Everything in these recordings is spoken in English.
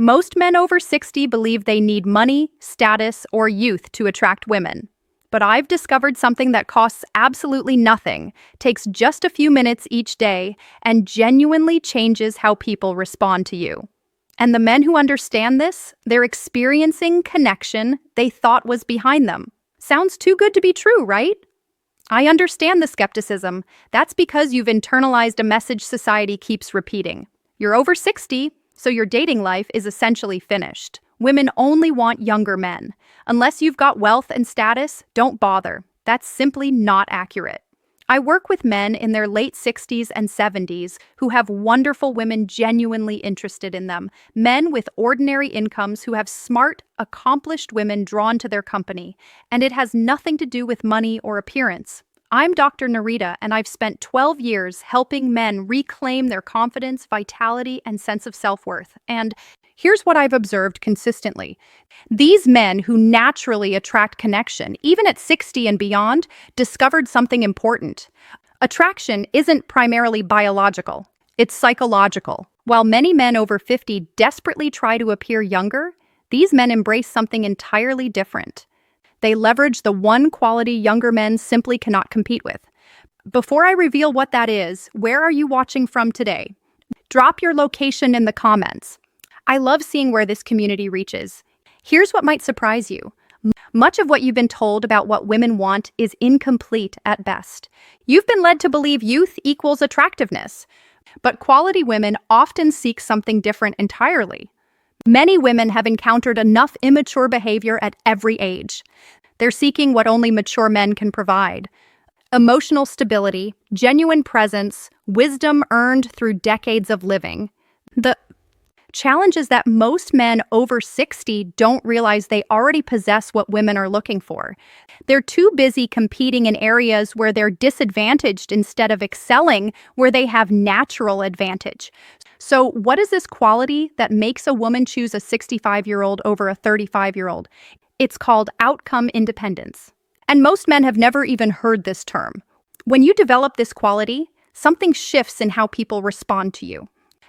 Most men over 60 believe they need money, status, or youth to attract women. But I've discovered something that costs absolutely nothing, takes just a few minutes each day, and genuinely changes how people respond to you. And the men who understand this, they're experiencing connection they thought was behind them. Sounds too good to be true, right? I understand the skepticism. That's because you've internalized a message society keeps repeating. You're over 60, so your dating life is essentially finished. Women only want younger men. Unless you've got wealth and status, don't bother. That's simply not accurate. I work with men in their late 60s and 70s who have wonderful women genuinely interested in them, men with ordinary incomes who have smart, accomplished women drawn to their company, and it has nothing to do with money or appearance. I'm Dr. Narita, and I've spent 12 years helping men reclaim their confidence, vitality, and sense of self-worth. And here's what I've observed consistently. These men who naturally attract connection, even at 60 and beyond, discovered something important. Attraction isn't primarily biological, it's psychological. While many men over 50 desperately try to appear younger, these men embrace something entirely different. They leverage the one quality younger men simply cannot compete with. Before I reveal what that is, where are you watching from today? Drop your location in the comments. I love seeing where this community reaches. Here's what might surprise you. Much of what you've been told about what women want is incomplete at best. You've been led to believe youth equals attractiveness, but quality women often seek something different entirely. Many women have encountered enough immature behavior at every age. They're seeking what only mature men can provide. Emotional stability, genuine presence, wisdom earned through decades of living. The challenge is that most men over 60 don't realize they already possess what women are looking for. They're too busy competing in areas where they're disadvantaged instead of excelling where they have natural advantage. So what is this quality that makes a woman choose a 65-year-old over a 35-year-old? It's called outcome independence. And most men have never even heard this term. When you develop this quality, something shifts in how people respond to you.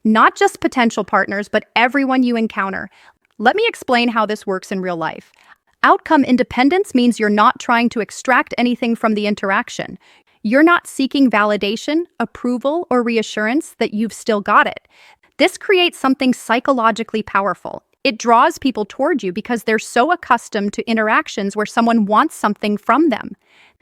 Not just potential partners, but everyone you encounter. Let me explain how this works in real life. Outcome independence means you're not trying to extract anything from the interaction. You're not seeking validation, approval, or reassurance that you've still got it. This creates something psychologically powerful. It draws people toward you because they're so accustomed to interactions where someone wants something from them.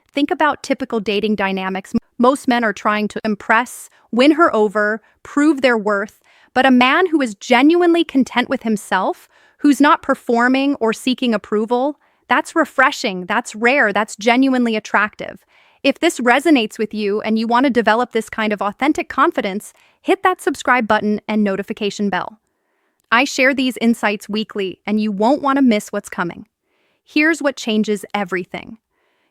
Think about typical dating dynamics. Most men are trying to impress, win her over, prove their worth, but a man who is genuinely content with himself, who's not performing or seeking approval, that's refreshing, that's rare, that's genuinely attractive. If this resonates with you and you want to develop this kind of authentic confidence, hit that subscribe button and notification bell. I share these insights weekly, and you won't want to miss what's coming. Here's what changes everything.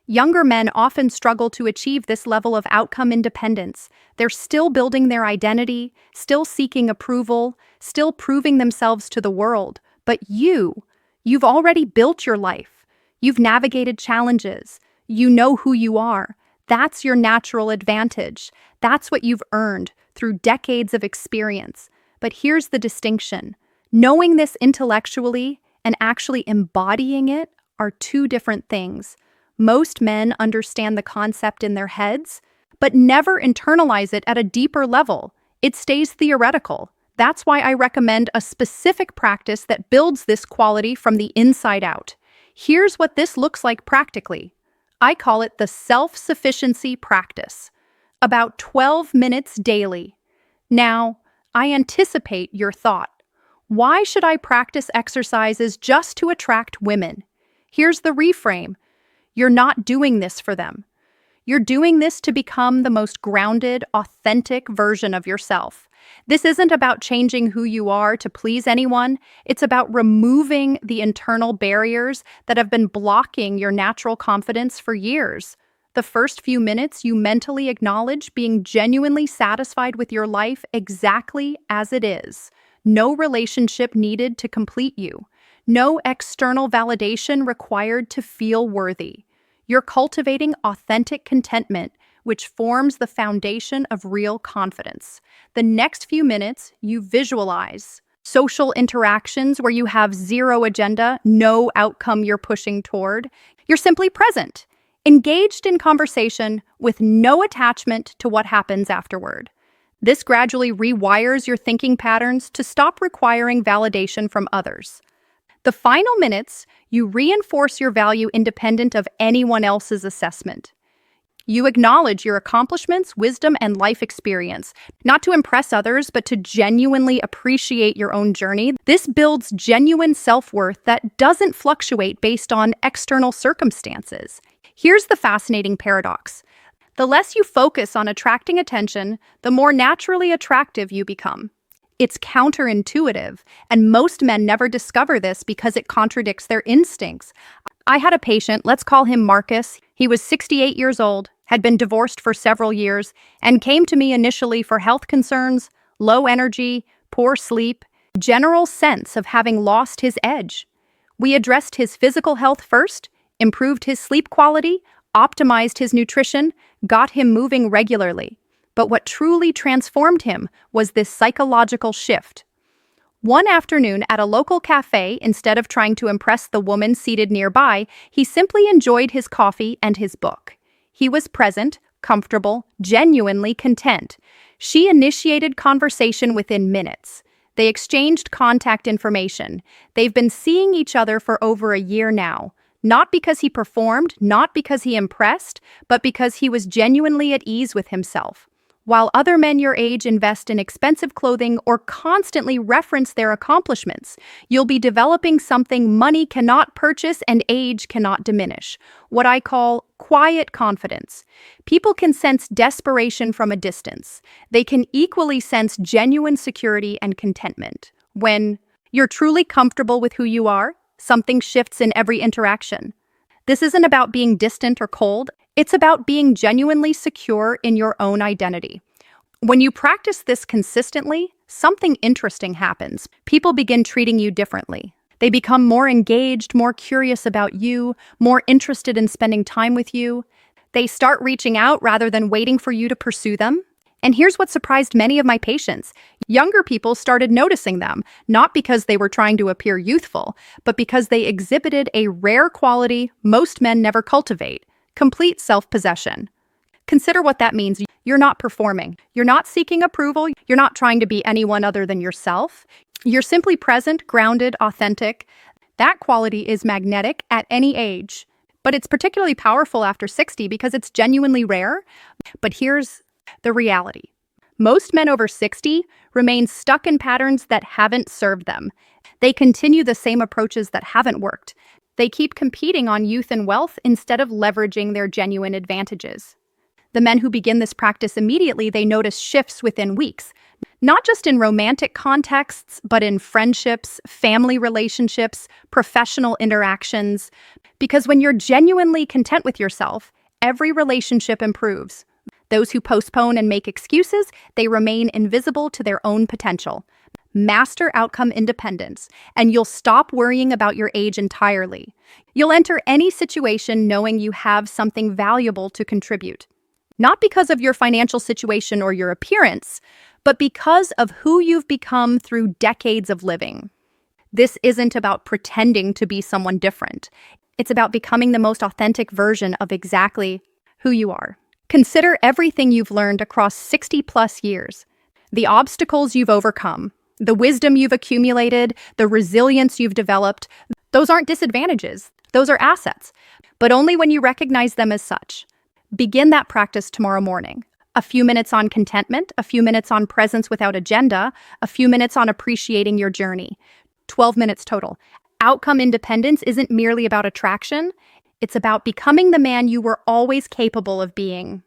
Younger men often struggle to achieve this level of outcome independence. They're still building their identity, still seeking approval, still proving themselves to the world. But you've already built your life. You've navigated challenges. You know who you are. That's your natural advantage. That's what you've earned through decades of experience. But here's the distinction. Knowing this intellectually and actually embodying it are two different things. Most men understand the concept in their heads, but never internalize it at a deeper level. It stays theoretical. That's why I recommend a specific practice that builds this quality from the inside out. Here's what this looks like practically. I call it the self-sufficiency practice. About 12 minutes daily. Now, I anticipate your thought. Why should I practice exercises just to attract women? Here's the reframe. You're not doing this for them. You're doing this to become the most grounded, authentic version of yourself. This isn't about changing who you are to please anyone. It's about removing the internal barriers that have been blocking your natural confidence for years. The first few minutes, you mentally acknowledge being genuinely satisfied with your life exactly as it is. No relationship needed to complete you. No external validation required to feel worthy. You're cultivating authentic contentment, which forms the foundation of real confidence. The next few minutes, you visualize social interactions where you have zero agenda, no outcome you're pushing toward. You're simply present, engaged in conversation with no attachment to what happens afterward. This gradually rewires your thinking patterns to stop requiring validation from others. The final minutes, you reinforce your value independent of anyone else's assessment. You acknowledge your accomplishments, wisdom, and life experience, not to impress others, but to genuinely appreciate your own journey. This builds genuine self-worth that doesn't fluctuate based on external circumstances. Here's the fascinating paradox. The less you focus on attracting attention, the more naturally attractive you become. It's counterintuitive, and most men never discover this because it contradicts their instincts. I had a patient, let's call him Marcus. He was 68 years old, had been divorced for several years, and came to me initially for health concerns, low energy, poor sleep, general sense of having lost his edge. We addressed his physical health first, improved his sleep quality, optimized his nutrition, got him moving regularly. But what truly transformed him was this psychological shift. One afternoon at a local cafe, instead of trying to impress the woman seated nearby, he simply enjoyed his coffee and his book. He was present, comfortable, genuinely content. She initiated conversation within minutes. They exchanged contact information. They've been seeing each other for over a year now. Not because he performed, not because he impressed, but because he was genuinely at ease with himself. While other men your age invest in expensive clothing or constantly reference their accomplishments, you'll be developing something money cannot purchase and age cannot diminish, what I call quiet confidence. People can sense desperation from a distance. They can equally sense genuine security and contentment. When you're truly comfortable with who you are, something shifts in every interaction. This isn't about being distant or cold. It's about being genuinely secure in your own identity. When you practice this consistently, something interesting happens. People begin treating you differently. They become more engaged, more curious about you, more interested in spending time with you. They start reaching out rather than waiting for you to pursue them. And here's what surprised many of my patients. Younger people started noticing them, not because they were trying to appear youthful, but because they exhibited a rare quality most men never cultivate: complete self-possession. Consider what that means. You're not performing. You're not seeking approval. You're not trying to be anyone other than yourself. You're simply present, grounded, authentic. That quality is magnetic at any age. But it's particularly powerful after 60 because it's genuinely rare. But here's the reality. Most men over 60 remain stuck in patterns that haven't served them. They continue the same approaches that haven't worked. They keep competing on youth and wealth instead of leveraging their genuine advantages. The men who begin this practice immediately, they notice shifts within weeks, not just in romantic contexts, but in friendships, family relationships, professional interactions. Because when you're genuinely content with yourself, every relationship improves. Those who postpone and make excuses, they remain invisible to their own potential. Master outcome independence, and you'll stop worrying about your age entirely. You'll enter any situation knowing you have something valuable to contribute. Not because of your financial situation or your appearance, but because of who you've become through decades of living. This isn't about pretending to be someone different. It's about becoming the most authentic version of exactly who you are. Consider everything you've learned across 60-plus years. The obstacles you've overcome, the wisdom you've accumulated, the resilience you've developed. Those aren't disadvantages. Those are assets, but only when you recognize them as such. Begin that practice tomorrow morning. A few minutes on contentment, a few minutes on presence without agenda, a few minutes on appreciating your journey. 12 minutes total. Outcome independence isn't merely about attraction. It's about becoming the man you were always capable of being.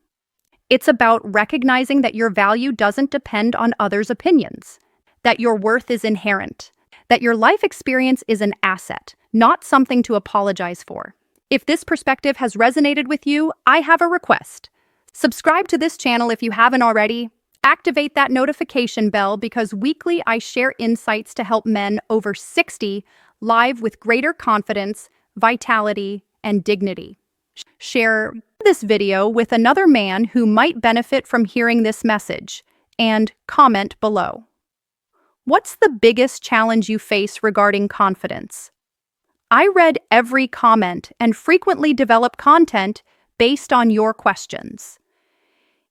It's about recognizing that your value doesn't depend on others' opinions, that your worth is inherent, that your life experience is an asset, not something to apologize for. If this perspective has resonated with you, I have a request. Subscribe to this channel if you haven't already. Activate that notification bell because weekly I share insights to help men over 60 live with greater confidence, vitality, and dignity. Share this video with another man who might benefit from hearing this message, and comment below. What's the biggest challenge you face regarding confidence? I read every comment and frequently develop content based on your questions.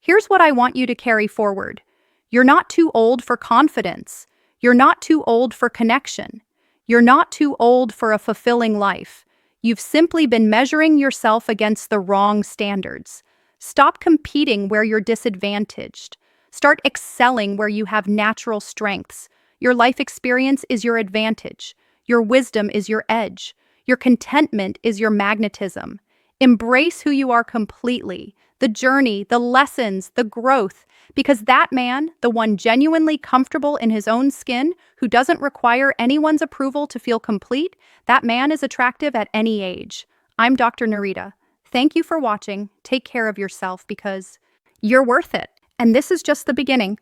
Here's what I want you to carry forward. You're not too old for confidence. You're not too old for connection. You're not too old for a fulfilling life. You've simply been measuring yourself against the wrong standards. Stop competing where you're disadvantaged. Start excelling where you have natural strengths. Your life experience is your advantage. Your wisdom is your edge. Your contentment is your magnetism. Embrace who you are completely, the journey, the lessons, the growth, because that man, the one genuinely comfortable in his own skin, who doesn't require anyone's approval to feel complete, that man is attractive at any age. I'm Dr. Narita. Thank you for watching. Take care of yourself because you're worth it. And this is just the beginning.